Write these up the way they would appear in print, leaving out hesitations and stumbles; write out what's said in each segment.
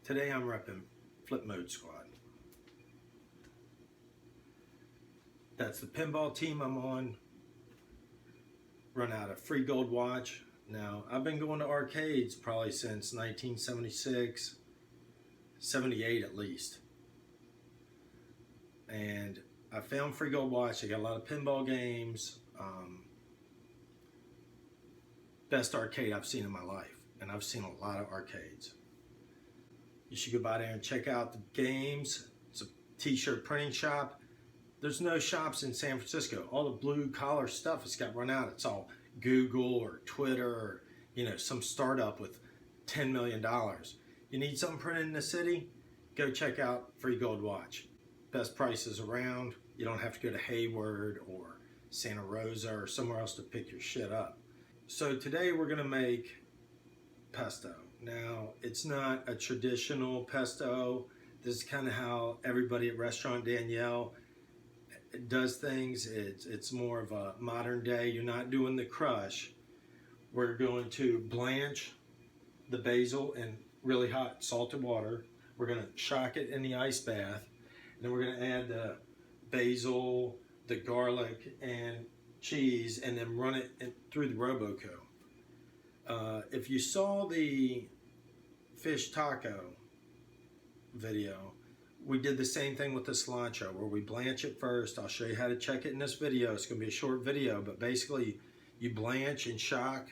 Today I'm repping Flip Mode Squad. That's the pinball team I'm on. Run out a free gold watch. Now, I've been going to arcades probably since 1976, 78 at least. And I found free gold watch. They got a lot of pinball games. Best arcade I've seen in my life. And I've seen a lot of arcades. You should go by there and check out the games. It's a t-shirt printing shop. There's no shops in San Francisco. All the blue collar stuff has got run out. It's all Google or Twitter or, some startup with $10 million. You need something printed in the city? Go check out Free Gold Watch. Best prices around. You don't have to go to Hayward or Santa Rosa or somewhere else to pick your shit up. So today we're gonna make pesto. Now, it's not a traditional pesto. This is kind of how everybody at Restaurant Danielle does things. It's more of a modern day. You're not doing the crush. We're going to blanch the basil in really hot salted water. We're going to shock it in the ice bath. And then we're going to add the basil, the garlic, and cheese, and then run it through the Roboco. If you saw the fish taco video, we did the same thing with the cilantro where we blanch it first. I'll show you how to check it in this video. It's going to be a short video, but basically you blanch and shock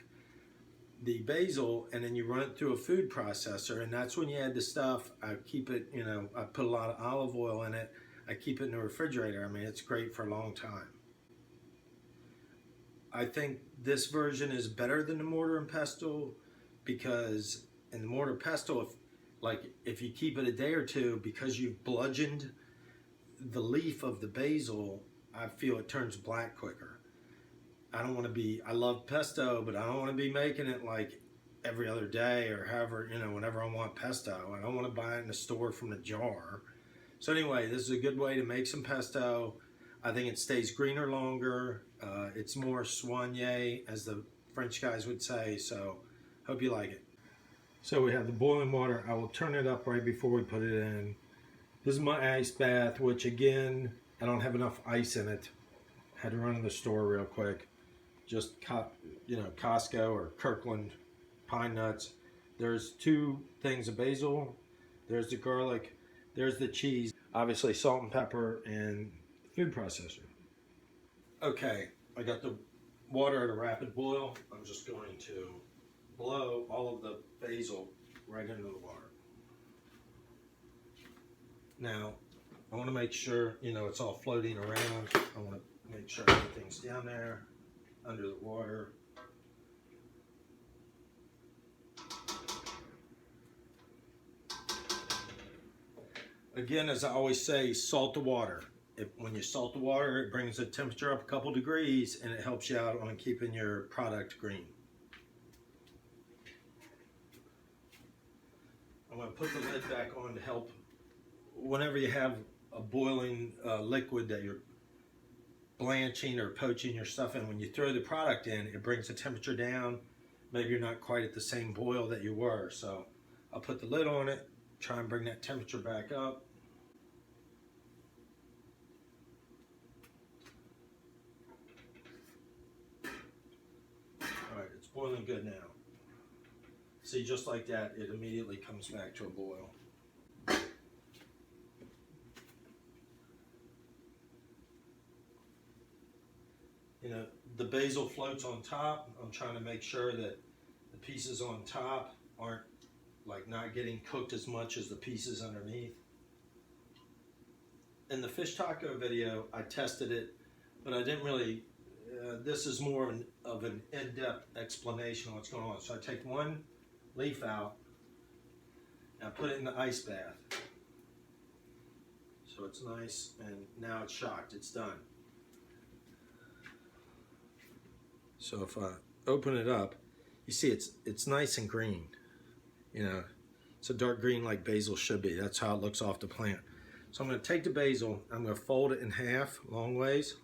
the basil and then you run it through a food processor, and that's when you add the stuff. I keep it, I put a lot of olive oil in it. I keep it in the refrigerator. I mean, it's great for a long time. I think this version is better than the mortar and pestle because in the mortar pesto, if you keep it a day or two, because you've bludgeoned the leaf of the basil, I feel it turns black quicker. I love pesto, but I don't want to be making it like every other day or however, whenever I want pesto. I don't want to buy it in the store from the jar. So anyway, this is a good way to make some pesto. I think it stays greener longer. It's more soigné, as the French guys would say, so hope you like it. So we have the boiling water. I will turn it up right before we put it in. This is my ice bath, which again, I don't have enough ice in it. Had to run to the store real quick. Just, Costco or Kirkland pine nuts. There's two things of basil. There's the garlic. There's the cheese. Obviously salt and pepper and food processor. Okay, I got the water at a rapid boil. I'm just going to blow all of the basil right into the water. Now, I want to make sure, it's all floating around. I want to make sure everything's down there, under the water. Again, as I always say, salt the water. When you salt the water, it brings the temperature up a couple degrees and it helps you out on keeping your product green. I'm going to put the lid back on to help whenever you have a boiling liquid that you're blanching or poaching your stuff in. When you throw the product in, it brings the temperature down. Maybe you're not quite at the same boil that you were. So I'll put the lid on it, try and bring that temperature back up. All right, it's boiling good now. See, just like that, it immediately comes back to a boil. The basil floats on top. I'm trying to make sure that the pieces on top aren't not getting cooked as much as the pieces underneath. In the fish taco video, I tested it, but I didn't really, this is more of an in-depth explanation of what's going on. So I take one leaf out and I put it in the ice bath. So it's nice, and now it's shocked, it's done. So if I open it up, you see it's nice and green. It's a dark green like basil should be. That's how it looks off the plant. So I'm going to take the basil, I'm going to fold it in half long ways.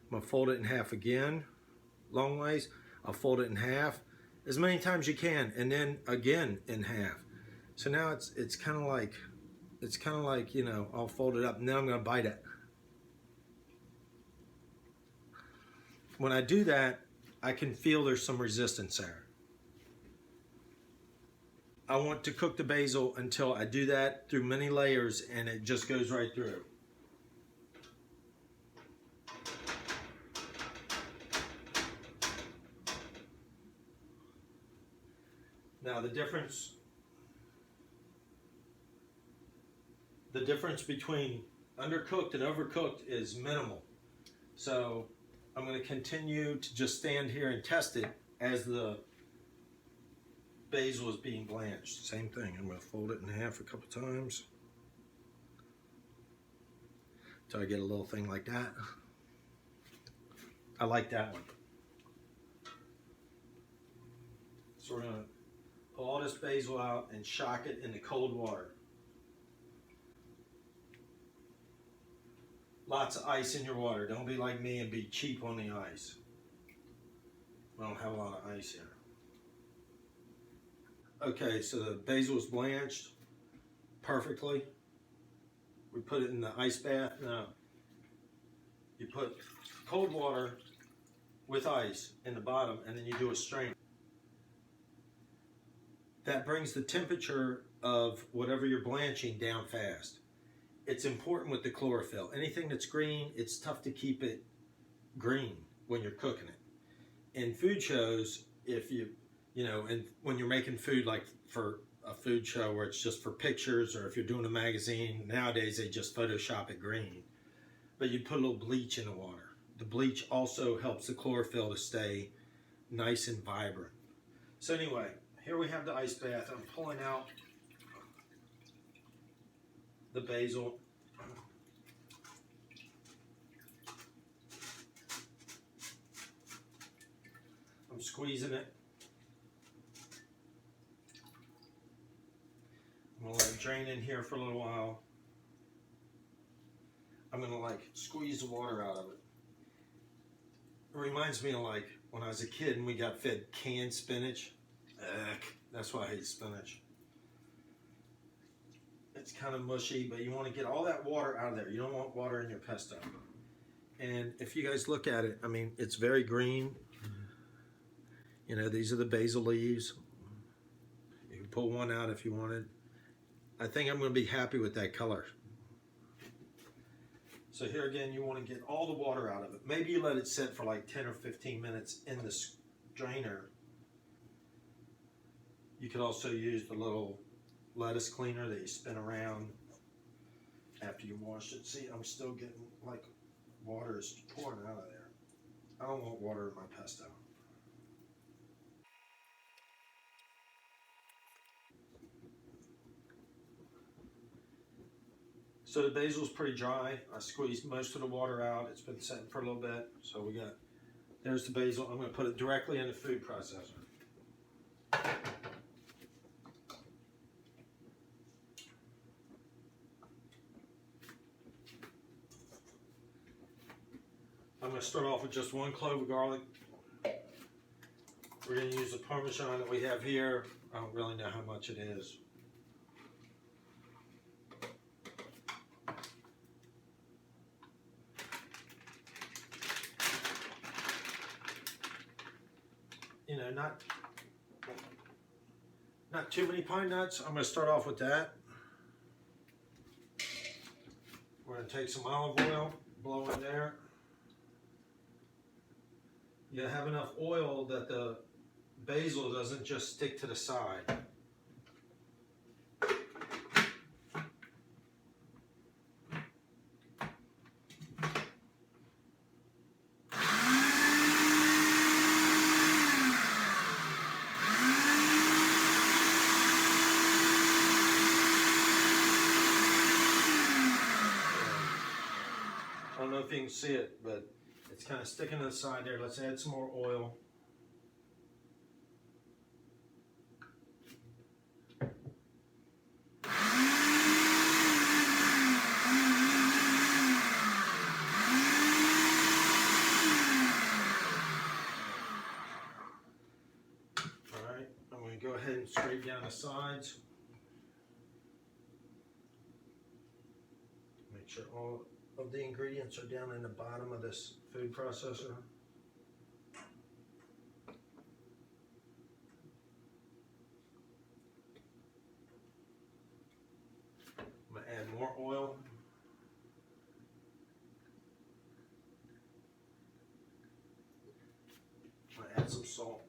I'm going to fold it in half again, long ways. I'll fold it in half as many times you can, and then again in half. So now it's kind of like, you know, all folded up. Now I'm going to bite it. When I do that, I can feel there's some resistance there. I want to cook the basil until I do that through many layers and it just goes right through. Now the difference between undercooked and overcooked is minimal. So I'm going to continue to just stand here and test it as the basil is being blanched. Same thing, I'm going to fold it in half a couple times until I get a little thing like that. I like that one. So we're going to pull all this basil out and shock it in the cold water. Lots of ice in your water. Don't be like me and be cheap on the ice. We don't have a lot of ice here. Okay, so the basil is blanched perfectly. We put it in the ice bath. Now, you put cold water with ice in the bottom and then you do a strain. That brings the temperature of whatever you're blanching down fast. It's important with the chlorophyll. Anything that's green, it's tough to keep it green when you're cooking it. In food shows, if you know, and when you're making food like for a food show where it's just for pictures, or if you're doing a magazine, nowadays they just Photoshop it green. But you put a little bleach in the water. The bleach also helps the chlorophyll to stay nice and vibrant. So anyway, here we have the ice bath. I'm pulling out the basil. I'm squeezing it. I'm going to let it drain in here for a little while. I'm going to like squeeze the water out of it. It reminds me of like when I was a kid and we got fed canned spinach. That's why I hate spinach. It's kind of mushy, but you want to get all that water out of there. You don't want water in your pesto. And if you guys look at it, I mean, it's very green. You know, these are the basil leaves. You can pull one out if you wanted. I think I'm going to be happy with that color. So here again, you want to get all the water out of it. Maybe you let it sit for like 10 or 15 minutes in the strainer. You could also use the little lettuce cleaner that you spin around after you wash it. See, I'm still getting like water is pouring out of there. I don't want water in my pesto. So the basil's pretty dry. I squeezed most of the water out. It's been sitting for a little bit. So we got, there's the basil. I'm going to put it directly in the food processor. I'm going to start off with just one clove of garlic. We're going to use the Parmesan that we have here. I don't really know how much it is. You know, not too many pine nuts. I'm going to start off with that. We're going to take some olive oil, blow in there. You have enough oil that the basil doesn't just stick to the side. I don't know if you can see it, but it's kind of sticking to the side there. Let's add some more oil. All right, I'm going to go ahead and scrape down the sides. Make sure all of the ingredients are down in the bottom of this food processor. I'm going to add more oil. I'm going to add some salt.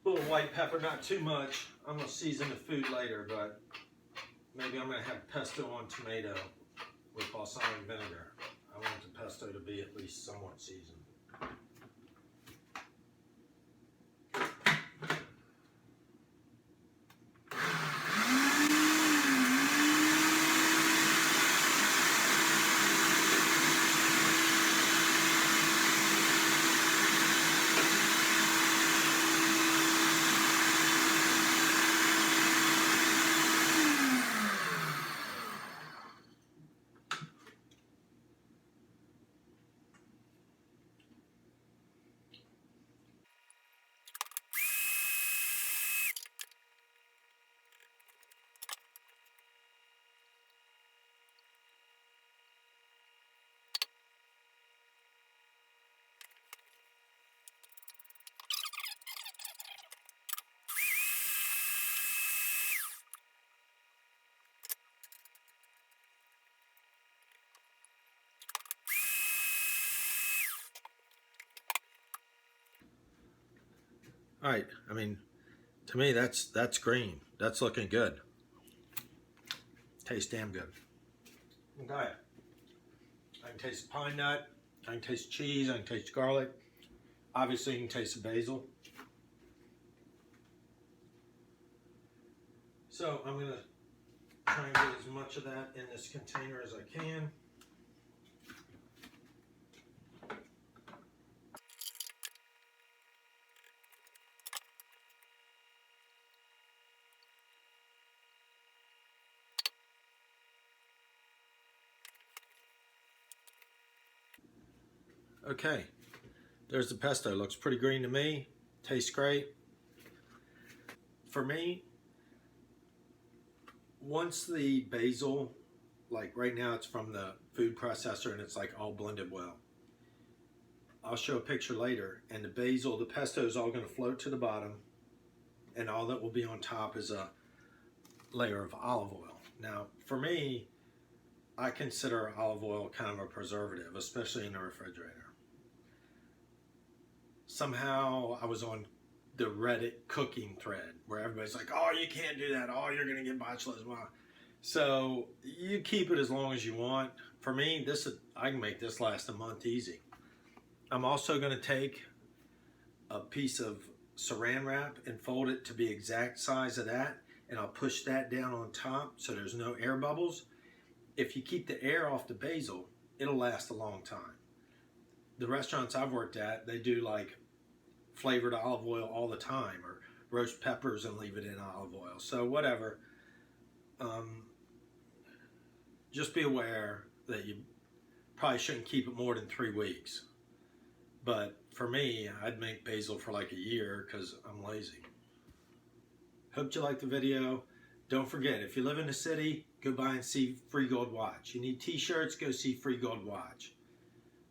A little white pepper, not too much. I'm going to season the food later, but maybe I'm going to have pesto on tomato with balsamic vinegar. I want the pesto to be at least somewhat seasoned. All right, I mean, to me, that's green. That's looking good. Tastes damn good. Okay. I can taste the pine nut. I can taste cheese. I can taste garlic. Obviously, you can taste the basil. So I'm going to try and get as much of that in this container as I can. Okay, there's the pesto. Looks pretty green to me. Tastes great. For me, once the basil, like right now it's from the food processor and it's like all blended well. I'll show a picture later, and the basil, the pesto is all going to float to the bottom, and all that will be on top is a layer of olive oil. Now, for me, I consider olive oil kind of a preservative, especially in the refrigerator. Somehow I was on the Reddit cooking thread where everybody's like, oh, you can't do that. Oh, you're going to get botulism. So you keep it as long as you want. For me, I can make this last a month easy. I'm also going to take a piece of saran wrap and fold it to be exact size of that, and I'll push that down on top so there's no air bubbles. If you keep the air off the basil, it'll last a long time. The restaurants I've worked at, they do like flavored olive oil all the time, or roast peppers and leave it in olive oil. So whatever. Just be aware that you probably shouldn't keep it more than 3 weeks. But for me, I'd make basil for like a year because I'm lazy. Hope you liked the video. Don't forget, if you live in the city, go by and see Free Gold Watch. You need t-shirts, go see Free Gold Watch.